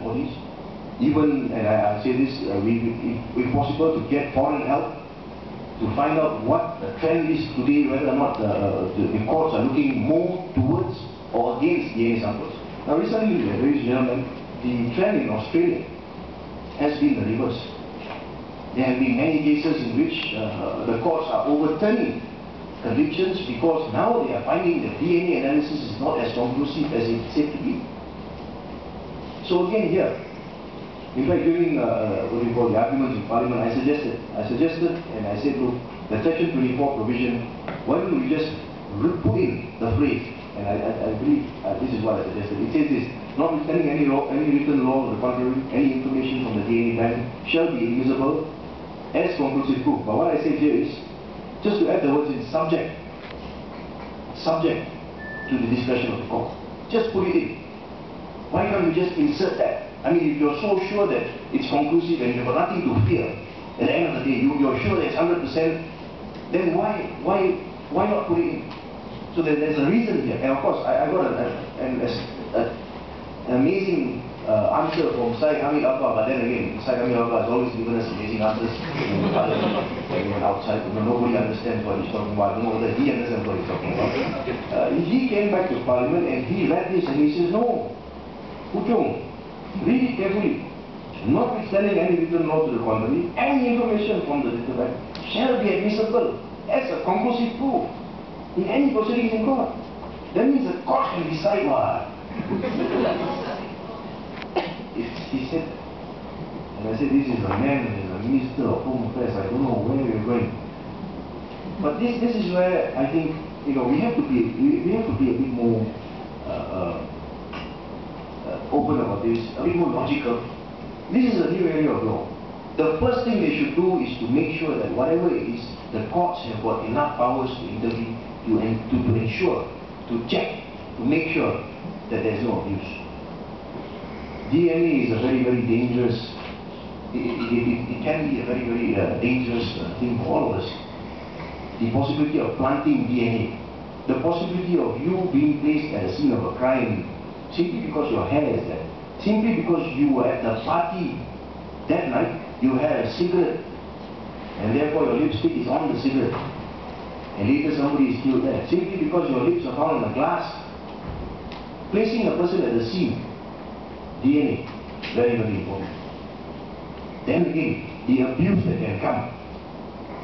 bodies. Even, and I say this, if possible, to get foreign help to find out what the trend is today, whether or not the courts are looking more towards or against DNA samples. Now recently, ladies and gentlemen, the trend in Australia has been the reverse. There have been many cases in which the courts are overturning convictions because now they are finding that DNA analysis is not as conclusive as it said to be. So again here, in fact during what we call the arguments in Parliament, I suggested and I said, look, the Section 24 provision, why don't we just put in the phrase, and I believe this is what I suggested. It says this: notwithstanding any written law on the contrary, any information from the DNA bank shall be admissible as conclusive proof. But what I said here is just to add the words in subject to the discretion of the court. Just put it in. Why can't we just insert that? I mean, if you're so sure that it's conclusive and you've got nothing to fear, at the end of the day, you're sure that it's 100%, then why not put it in? So there's a reason here. And of course, I got an amazing answer from Syed Hamid Abba, but then again, Syed Hamid Abba has always given us amazing answers in the Parliament and outside. Nobody understands what he's talking about. I don't know whether he understands what he's talking about. He came back to Parliament and he read this and he says, no, Puchong, read it carefully. Notwithstanding any written law to the contrary, any information from the written bank shall be admissible as a conclusive proof in any proceedings in court. That means the court can decide what. He said, and I said, this is a man, he's a minister of Home Affairs, I don't know where we're going. But this is where I think, we have to be a bit more open about this, a bit more logical. This is a new area of law. The first thing they should do is to make sure that whatever it is, the courts have got enough powers to intervene, to ensure, to check, to make sure that there's no abuse. DNA is a very, very dangerous, it can be a very, very dangerous thing for all of us. The possibility of planting DNA, the possibility of you being placed at the scene of a crime simply because your hair is there, simply because you were at the party that night, you had a cigarette, and therefore your lipstick is on the cigarette, and later somebody is killed there, simply because your lips are found in the glass. Placing a person at the scene, DNA, very, very important. Then again, the abuse that can come,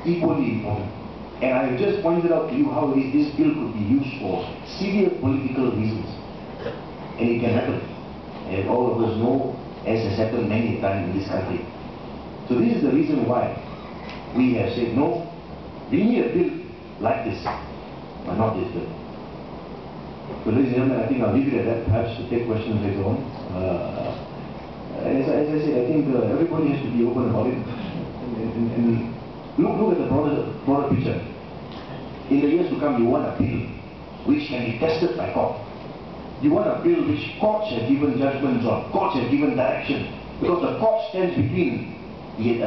equally important. And I have just pointed out to you how this bill could be used for severe political reasons. And it can happen. And all of us know, as has happened many times in this country. So this is the reason why we have said, no, we need a bill like this, but not this bill. So ladies and gentlemen, I think I'll leave it at that, perhaps to take questions later on. As I said, I think everybody has to be open about it. And look at the broader picture. In the years to come, you want a bill which can be tested by court. You want a bill which courts have given judgments on, courts have given direction, because the court stands between the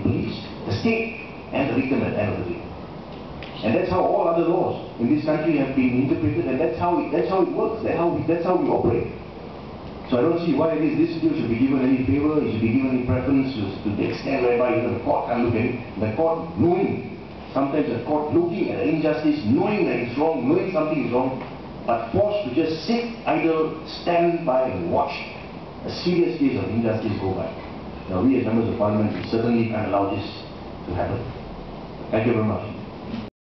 police, the state, and the victim at the end of the day. And that's how all other laws in this country have been interpreted, and that's how it works. That's how we operate. So I don't see why it is this bill should be given any favor, it should be given any preference to the extent whereby even the court can't look at it. The court knowing, sometimes the court looking at an injustice, knowing that it's wrong, knowing something is wrong, but forced to just sit idle, stand by and watch a serious case of injustice go by. Now we as members of Parliament, we certainly can't allow this to happen. Thank you very much.